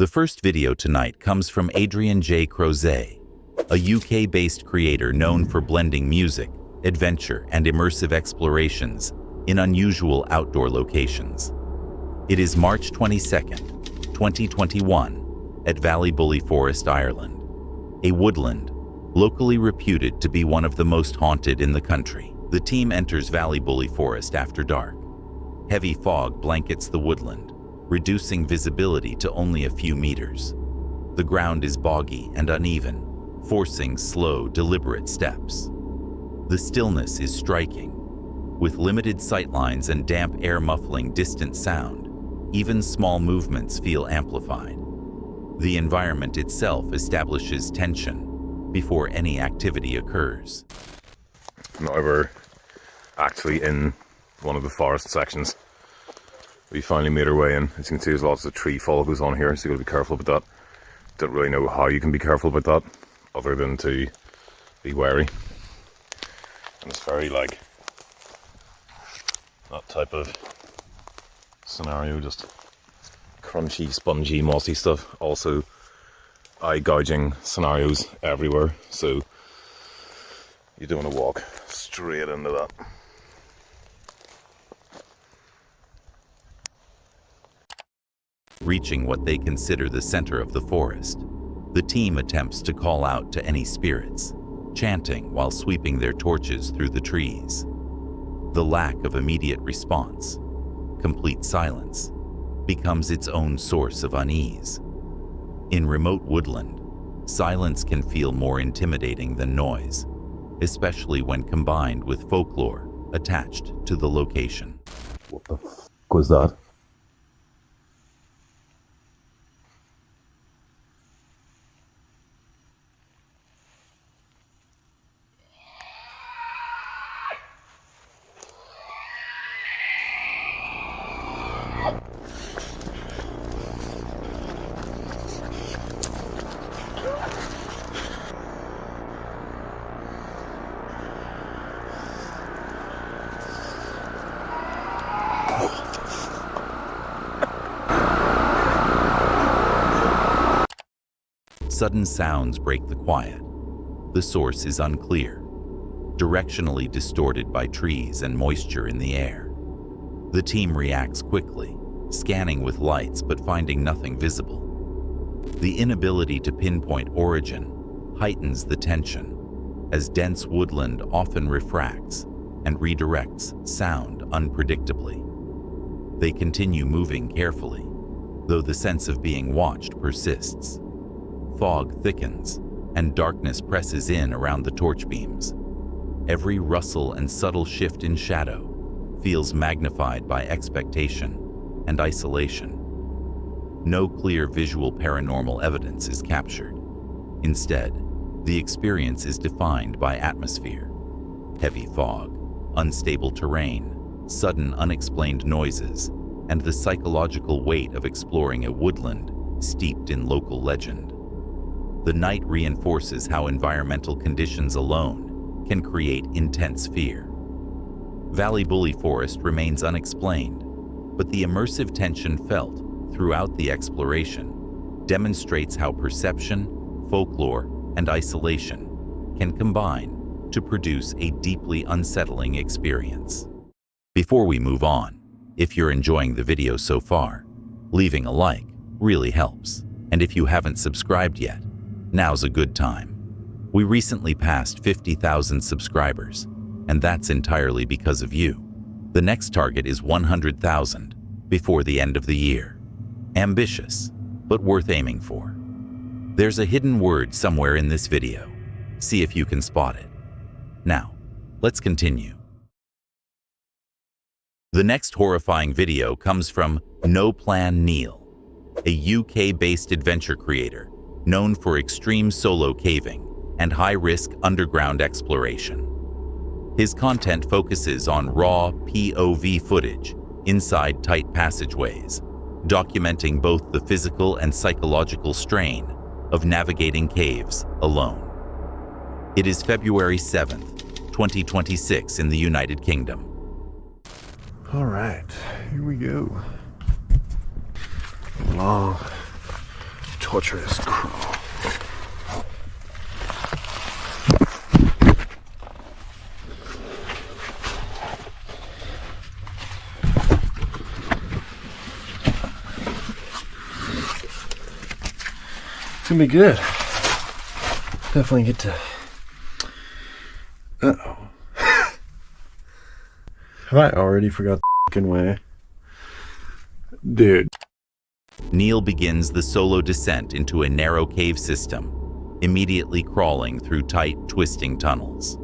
The first video tonight comes from Adrian J. Crozet, a UK-based creator known for blending music, adventure, and immersive explorations in unusual outdoor locations. It is March 22nd, 2021, at Ballybully Forest, Ireland, a woodland locally reputed to be one of the most haunted in the country. The team enters Ballybully Forest after dark. Heavy fog blankets the woodland, reducing visibility to only a few meters. The ground is boggy and uneven, forcing slow, deliberate steps. The stillness is striking. With limited sightlines and damp air muffling distant sound, even small movements feel amplified. The environment itself establishes tension before any activity occurs. Now we're actually in one of the forest sections. We finally made our way in. As you can see, there's lots of tree fall goes on here, so you've got to be careful about that. Don't really know how you can be careful about that, other than to be wary. And it's very like that type of scenario, just crunchy, spongy, mossy stuff. Also eye gouging scenarios everywhere, so you don't want to walk straight into that. Reaching what they consider the center of the forest, the team attempts to call out to any spirits, chanting while sweeping their torches through the trees. The lack of immediate response, complete silence, becomes its own source of unease. In remote woodland, silence can feel more intimidating than noise, especially when combined with folklore attached to the location. What the f*** was that? Sudden sounds break the quiet. The source is unclear, directionally distorted by trees and moisture in the air. The team reacts quickly, scanning with lights but finding nothing visible. The inability to pinpoint origin heightens the tension, as dense woodland often refracts and redirects sound unpredictably. They continue moving carefully, though the sense of being watched persists. Fog thickens, and darkness presses in around the torch beams. Every rustle and subtle shift in shadow feels magnified by expectation and isolation. No clear visual paranormal evidence is captured. Instead, the experience is defined by atmosphere. Heavy fog, unstable terrain, sudden unexplained noises, and the psychological weight of exploring a woodland steeped in local legend. The night reinforces how environmental conditions alone can create intense fear. Ballybully Forest remains unexplained, but the immersive tension felt throughout the exploration demonstrates how perception, folklore, and isolation can combine to produce a deeply unsettling experience. Before we move on, if you're enjoying the video so far, leaving a like really helps. And if you haven't subscribed yet, now's a good time. We recently passed 50,000 subscribers, and that's entirely because of you. The next target is 100,000 before the end of the year. Ambitious, but worth aiming for. There's a hidden word somewhere in this video. See if you can spot it. Now, let's continue. The next horrifying video comes from No Plan Neil, a UK-based adventure creator known for extreme solo caving and high-risk underground exploration. His content focuses on raw POV footage inside tight passageways, documenting both the physical and psychological strain of navigating caves alone. It is February 7th, 2026 in the United Kingdom. All right, here we go. Long torturous crawl. It's gonna be good. Definitely get to. Uh-oh. Have I already forgot the fucking way? Dude. Neil begins the solo descent into a narrow cave system, immediately crawling through tight, twisting tunnels.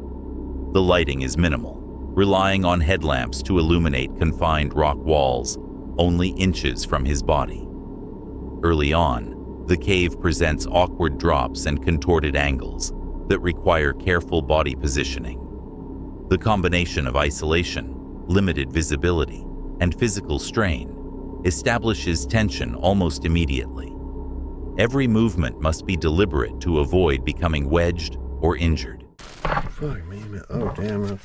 The lighting is minimal, relying on headlamps to illuminate confined rock walls only inches from his body. Early on, the cave presents awkward drops and contorted angles that require careful body positioning. The combination of isolation, limited visibility, and physical strain establishes tension almost immediately. Every movement must be deliberate to avoid becoming wedged or injured. Fuck me, man. Oh, damn.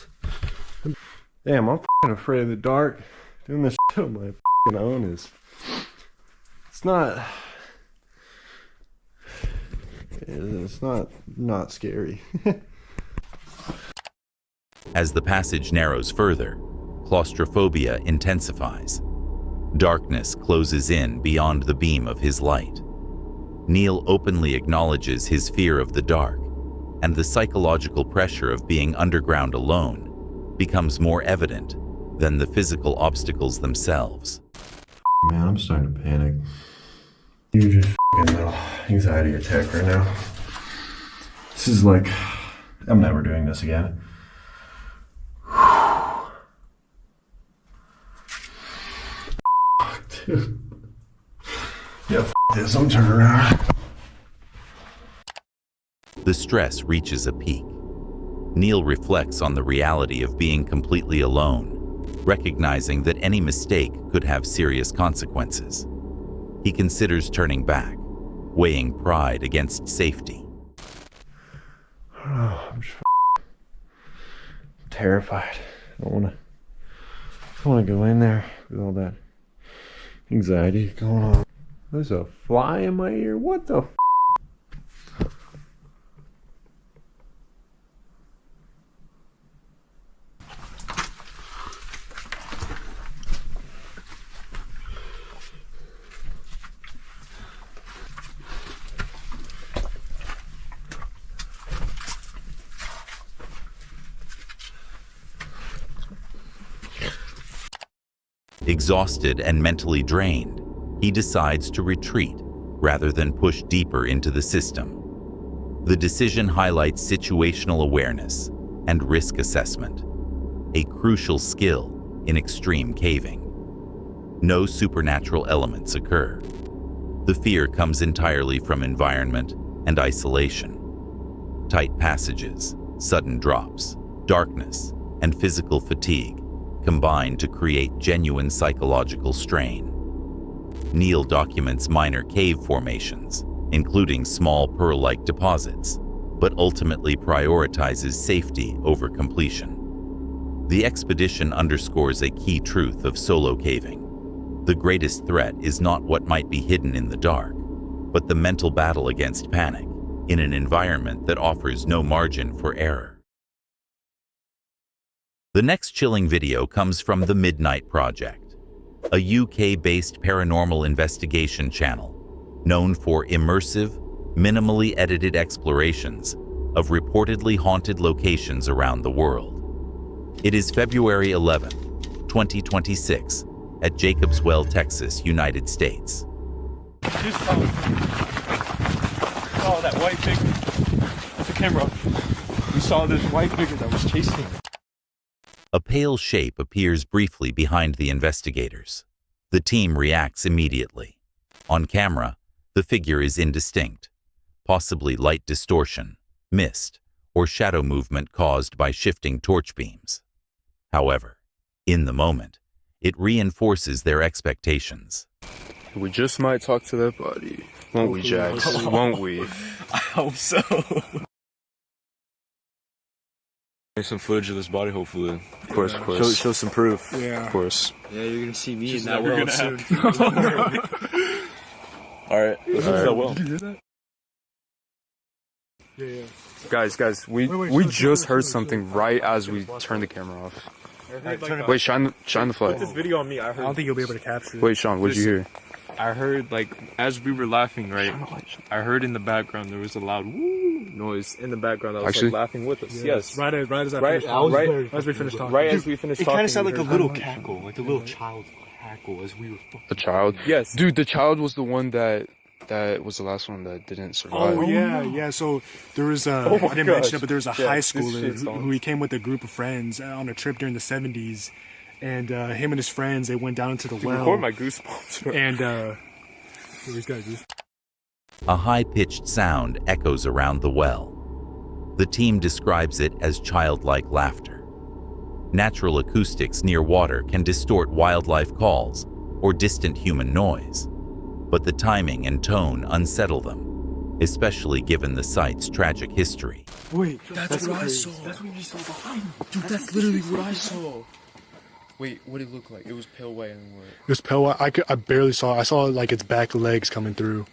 Damn, I'm fucking afraid of the dark. Doing this shit on my fucking own is... It's not scary. As the passage narrows further, claustrophobia intensifies. Darkness closes in beyond the beam of his light. Neil openly acknowledges his fear of the dark, and the psychological pressure of being underground alone becomes more evident than the physical obstacles themselves. Man, I'm starting to panic. Huge fucking little anxiety attack right now. This is like, I'm never doing this again. Dude. Yeah, f this, I'm turning around. The stress reaches a peak. Neil reflects on the reality of being completely alone, recognizing that any mistake could have serious consequences. He considers turning back, weighing pride against safety. Oh, I'm just terrified. I don't want to go in there with all that anxiety going on. There's a fly in my ear. What the f? Exhausted and mentally drained, he decides to retreat rather than push deeper into the system. The decision highlights situational awareness and risk assessment, a crucial skill in extreme caving. No supernatural elements occur. The fear comes entirely from environment and isolation. Tight passages, sudden drops, darkness, and physical fatigue combine to create genuine psychological strain. Neil documents minor cave formations, including small pearl-like deposits, but ultimately prioritizes safety over completion. The expedition underscores a key truth of solo caving. The greatest threat is not what might be hidden in the dark, but the mental battle against panic in an environment that offers no margin for error. The next chilling video comes from The Midnight Project, a UK-based paranormal investigation channel known for immersive, minimally edited explorations of reportedly haunted locations around the world. It is February 11, 2026, at Jacobswell, Texas, United States. Just saw that white figure with the camera. We saw this white figure that was chasing him. A pale shape appears briefly behind the investigators. The team reacts immediately. On camera, the figure is indistinct, possibly light distortion, mist, or shadow movement caused by shifting torch beams. However, in the moment, it reinforces their expectations. We just might talk to that body, won't we, Jax? Won't we? I hope so. Some footage of this body, hopefully. Of course. Show some proof. Yeah. Of course. Yeah, you're gonna see me Just in that never world gonna soon. Alright, this is so well. Did you hear that? Yeah. Guys, we just heard something right as we turned the camera off. Wait, shine the flag. This video on me, I I don't think you'll be able to capture it. Wait, Sean, what'd you hear? I heard, like, as we were laughing, right? I heard in the background there was a loud woo noise in the background that was Actually? like laughing with us. Yes. Right as I Right, finished talking. right, As we finished talking. right as we finished It talking. kind of sounded we like a heard- little cackle, like a little child cackle as we were fucking. The child? Yes. Dude, the child was the one that was the last one that didn't survive. Oh yeah. So there was I didn't mention it, but there was a high schooler who he came with a group of friends on a trip during the 70s, and him and his friends, they went down into the well. Record my goosebumps. And He's got goose. A high-pitched sound echoes around the well. The team describes it as childlike laughter. Natural acoustics near water can distort wildlife calls or distant human noise, but the timing and tone unsettle them, especially given the site's tragic history. wait, That's what I saw. That's what you saw behind me. Dude, that's literally what I saw. Wait, what did it look like? It was pale white and what? It was pale. I barely saw it. I saw like its back legs coming through.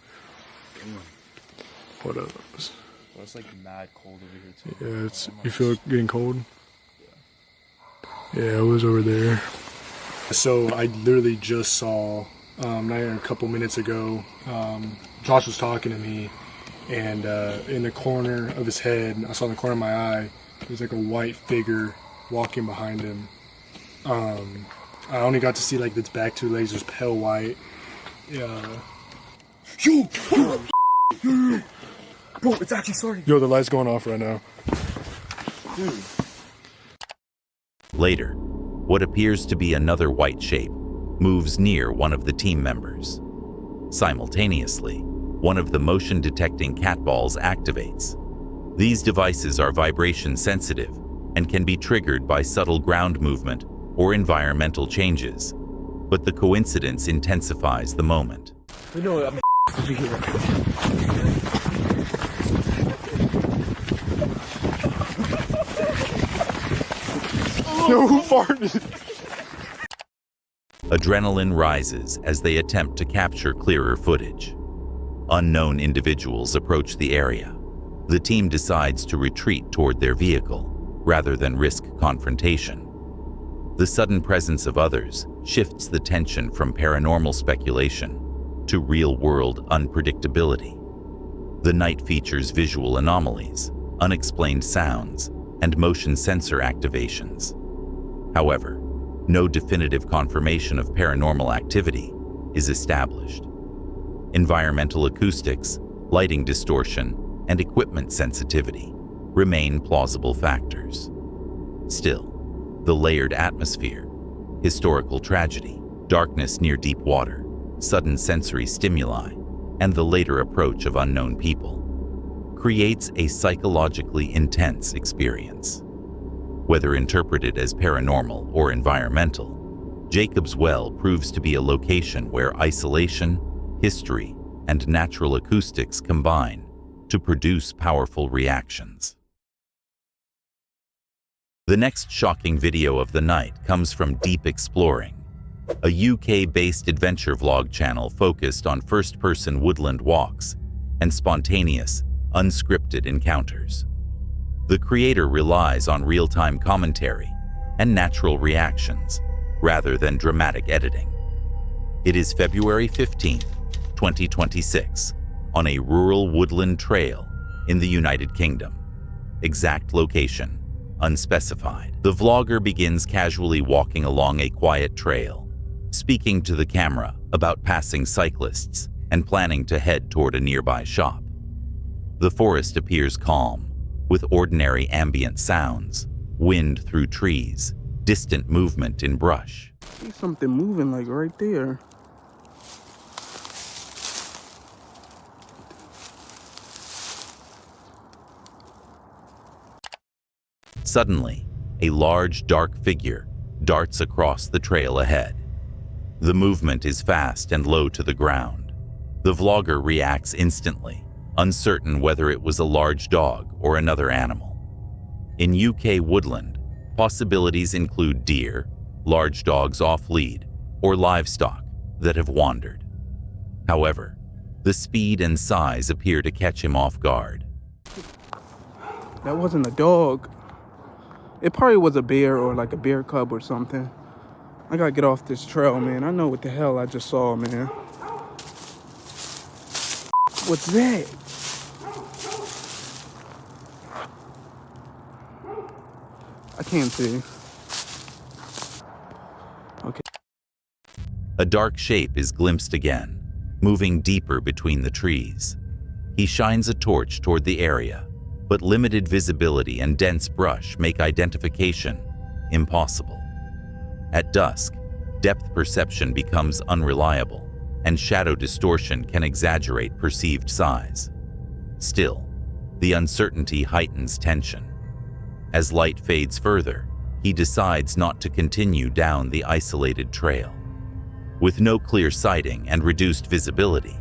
What else? Well, it's like mad cold over here too. Yeah, it's. You feel it getting cold? Yeah, it was over there. So I literally just saw, not even a couple minutes ago, Josh was talking to me, and in the corner of his head, I saw in the corner of my eye, there's like a white figure walking behind him. I only got to see like its back two legs was pale white. Yeah. Yo, bro, it's actually starting. Yo, the light's going off right now. Later, what appears to be another white shape moves near one of the team members. Simultaneously, one of the motion-detecting cat balls activates. These devices are vibration sensitive and can be triggered by subtle ground movement or environmental changes, but the coincidence intensifies the moment. You know, I'm Yo, who farted? Adrenaline rises as they attempt to capture clearer footage. Unknown individuals approach the area. The team decides to retreat toward their vehicle rather than risk confrontation. The sudden presence of others shifts the tension from paranormal speculation to real-world unpredictability. The night features visual anomalies, unexplained sounds, and motion sensor activations. However, no definitive confirmation of paranormal activity is established. Environmental acoustics, lighting distortion, and equipment sensitivity remain plausible factors. Still, the layered atmosphere, historical tragedy, darkness near deep water, sudden sensory stimuli, and the later approach of unknown people creates a psychologically intense experience. Whether interpreted as paranormal or environmental, Jacob's Well proves to be a location where isolation, history, and natural acoustics combine to produce powerful reactions. The next shocking video of the night comes from Deep Exploring, a UK-based adventure vlog channel focused on first-person woodland walks and spontaneous, unscripted encounters. The creator relies on real-time commentary and natural reactions rather than dramatic editing. It is February 15th, 2026, on a rural woodland trail in the United Kingdom. Exact location unspecified. The vlogger begins casually walking along a quiet trail, speaking to the camera about passing cyclists and planning to head toward a nearby shop. The forest appears calm, with ordinary ambient sounds, wind through trees, distant movement in brush. I see something moving like right there. Suddenly, a large, dark figure darts across the trail ahead. The movement is fast and low to the ground. The vlogger reacts instantly, uncertain whether it was a large dog or another animal. In UK woodland, possibilities include deer, large dogs off lead, or livestock that have wandered. However, The speed and size appear to catch him off guard. That wasn't a dog. It probably was a bear or like a bear cub or something. I gotta get off this trail, man. I know what the hell I just saw, man. What's that? I can't see. Okay. A dark shape is glimpsed again, moving deeper between the trees. He shines a torch toward the area, but limited visibility and dense brush make identification impossible. At dusk, depth perception becomes unreliable, and shadow distortion can exaggerate perceived size. Still, the uncertainty heightens tension. As light fades further, he decides not to continue down the isolated trail. With no clear sighting and reduced visibility,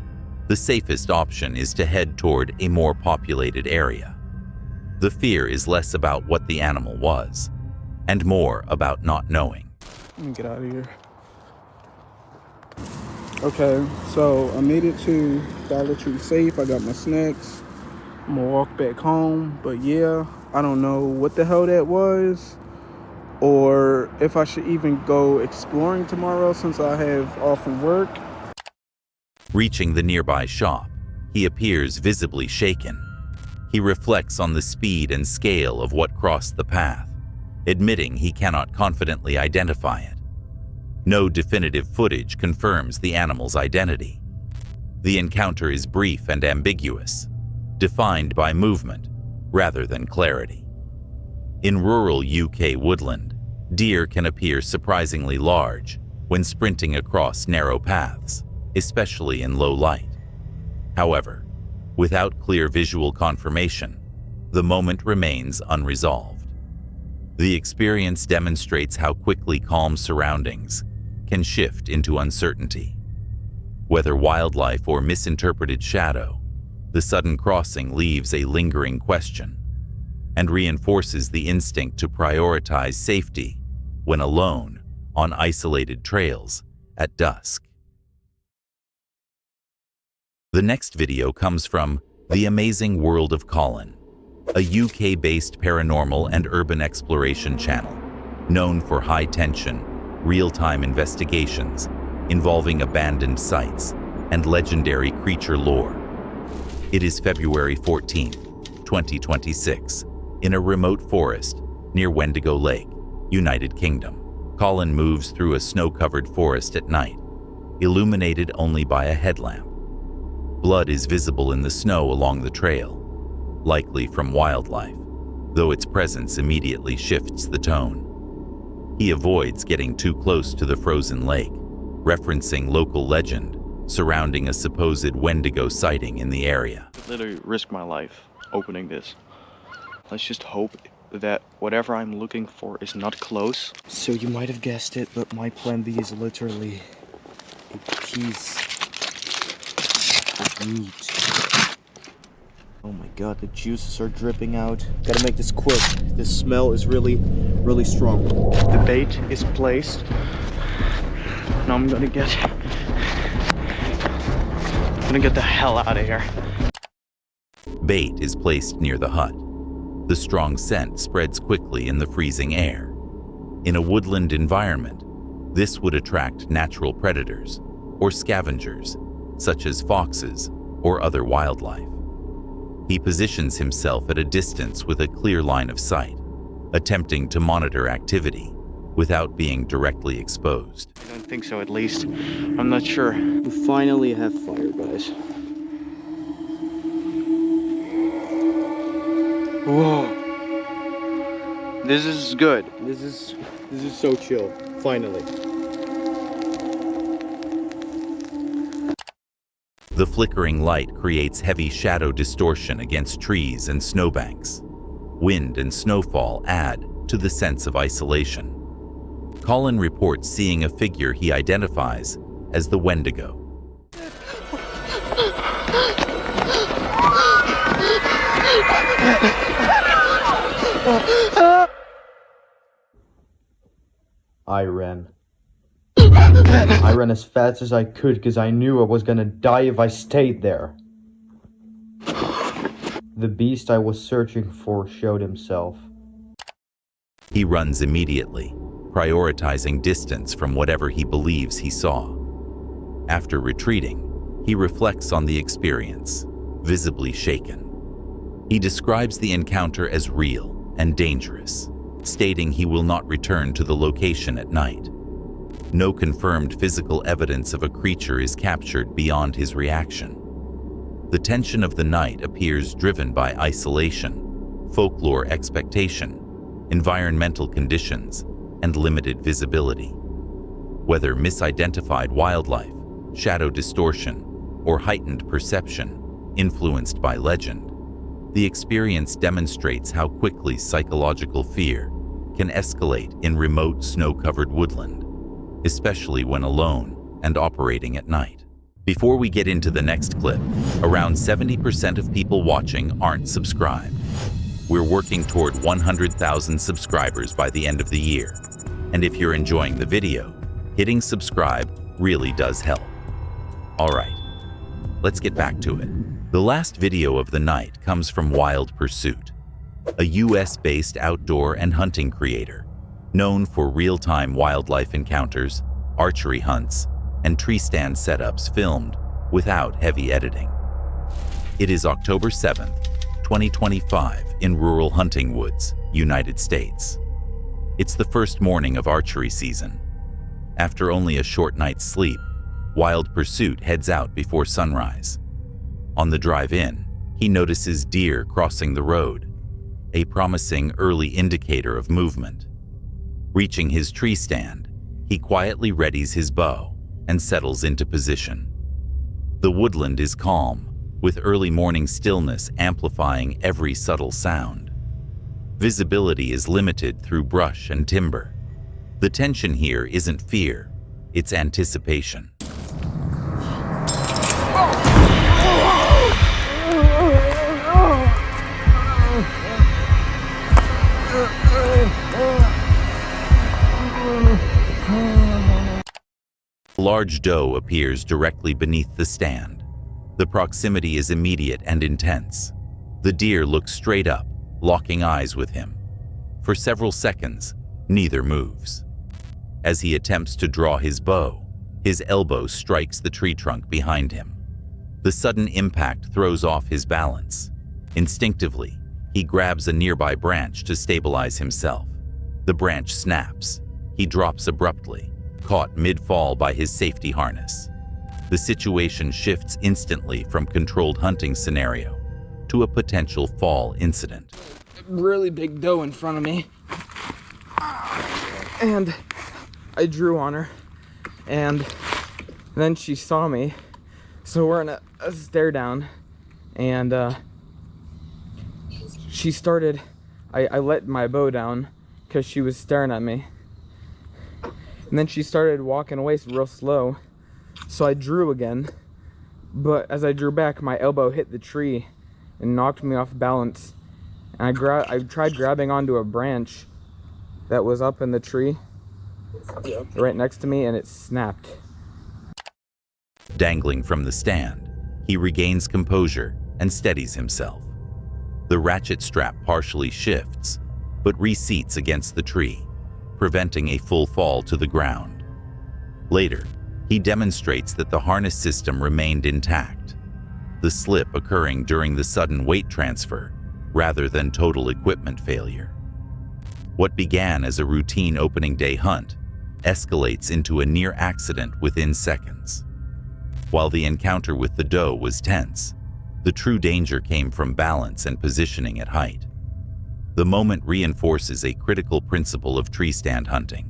the safest option is to head toward a more populated area. The fear is less about what the animal was, and more about not knowing. Let me get out of here. Okay, so I made it to Dollar Tree safe. I got my snacks. I'm gonna walk back home, but yeah, I don't know what the hell that was, or if I should even go exploring tomorrow since I have off from work. Reaching the nearby shop, he appears visibly shaken. He reflects on the speed and scale of what crossed the path, admitting he cannot confidently identify it. No definitive footage confirms the animal's identity. The encounter is brief and ambiguous, defined by movement rather than clarity. In rural UK woodland, deer can appear surprisingly large when sprinting across narrow paths, especially in low light. However, without clear visual confirmation, the moment remains unresolved. The experience demonstrates how quickly calm surroundings can shift into uncertainty. Whether wildlife or misinterpreted shadow, the sudden crossing leaves a lingering question and reinforces the instinct to prioritize safety when alone on isolated trails at dusk. The next video comes from The Amazing World of Colin, a UK-based paranormal and urban exploration channel known for high-tension, real-time investigations involving abandoned sites and legendary creature lore. It is February 14, 2026, in a remote forest near Wendigo Lake, United Kingdom. Colin moves through a snow-covered forest at night, illuminated only by a headlamp. Blood is visible in the snow along the trail, likely from wildlife, though its presence immediately shifts the tone. He avoids getting too close to the frozen lake, referencing local legend surrounding a supposed Wendigo sighting in the area. I literally risk my life opening this. Let's just hope that whatever I'm looking for is not close. So you might have guessed it, but my plan B is literally a piece of meat. Oh my god, the juices are dripping out. Gotta make this quick. This smell is really, really strong. The bait is placed. Now I'm gonna get the hell out of here. Bait is placed near the hut. The strong scent spreads quickly in the freezing air. In a woodland environment, this would attract natural predators or scavengers, such as foxes or other wildlife. He positions himself at a distance with a clear line of sight, attempting to monitor activity without being directly exposed. I don't think so, at least. I'm not sure. We finally have fire, guys. Whoa. This is good. This is so chill. Finally. The flickering light creates heavy shadow distortion against trees and snowbanks. Wind and snowfall add to the sense of isolation. Colin reports seeing a figure he identifies as the Wendigo. I ran. I ran as fast as I could because I knew I was gonna die if I stayed there. The beast I was searching for showed himself. He runs immediately, prioritizing distance from whatever he believes he saw. After retreating, he reflects on the experience, visibly shaken. He describes the encounter as real and dangerous, stating he will not return to the location at night. No confirmed physical evidence of a creature is captured beyond his reaction. The tension of the night appears driven by isolation, folklore expectation, environmental conditions, and limited visibility. Whether misidentified wildlife, shadow distortion, or heightened perception influenced by legend, the experience demonstrates how quickly psychological fear can escalate in remote snow-covered woodland, especially when alone and operating at night. Before we get into the next clip, around 70% of people watching aren't subscribed. We're working toward 100,000 subscribers by the end of the year, and if you're enjoying the video, hitting subscribe really does help. Alright, let's get back to it. The last video of the night comes from Wild Pursuit, a US-based outdoor and hunting creator, known for real-time wildlife encounters, archery hunts, and tree stand setups filmed without heavy editing. It is October 7th, 2025 in rural hunting woods, United States. It's the first morning of archery season. After only a short night's sleep, Wild Pursuit heads out before sunrise. On the drive in, he notices deer crossing the road, a promising early indicator of movement. Reaching his tree stand, he quietly readies his bow and settles into position. The woodland is calm, with early morning stillness amplifying every subtle sound. Visibility is limited through brush and timber. The tension here isn't fear, it's anticipation. A large doe appears directly beneath the stand. The proximity is immediate and intense. The deer looks straight up, locking eyes with him. For several seconds, neither moves. As he attempts to draw his bow, his elbow strikes the tree trunk behind him. The sudden impact throws off his balance. Instinctively, he grabs a nearby branch to stabilize himself. The branch snaps. He drops abruptly, caught mid-fall by his safety harness. The situation shifts instantly from controlled hunting scenario to a potential fall incident. Really big doe in front of me, and I drew on her, and then she saw me, so we're in a stare down, and she started, I let my bow down because she was staring at me, and then she started walking away real slow, so I drew again, but as I drew back, my elbow hit the tree and knocked me off balance. And I tried grabbing onto a branch that was up in the tree right next to me, and it snapped. Dangling from the stand, he regains composure and steadies himself. The ratchet strap partially shifts, but reseats against the tree, preventing a full fall to the ground. Later, he demonstrates that the harness system remained intact, the slip occurring during the sudden weight transfer rather than total equipment failure. What began as a routine opening day hunt escalates into a near accident within seconds. While the encounter with the doe was tense, the true danger came from balance and positioning at height. The moment reinforces a critical principle of tree stand hunting: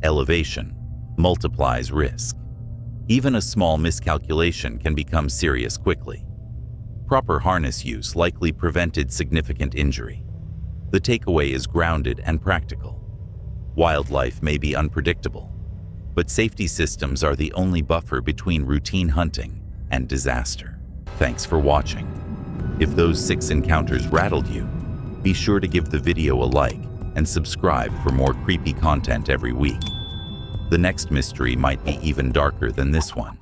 elevation multiplies risk. Even a small miscalculation can become serious quickly. Proper harness use likely prevented significant injury. The takeaway is grounded and practical. Wildlife may be unpredictable, but safety systems are the only buffer between routine hunting and disaster. Thanks for watching. If those 6 encounters rattled you, be sure to give the video a like and subscribe for more creepy content every week. The next mystery might be even darker than this one.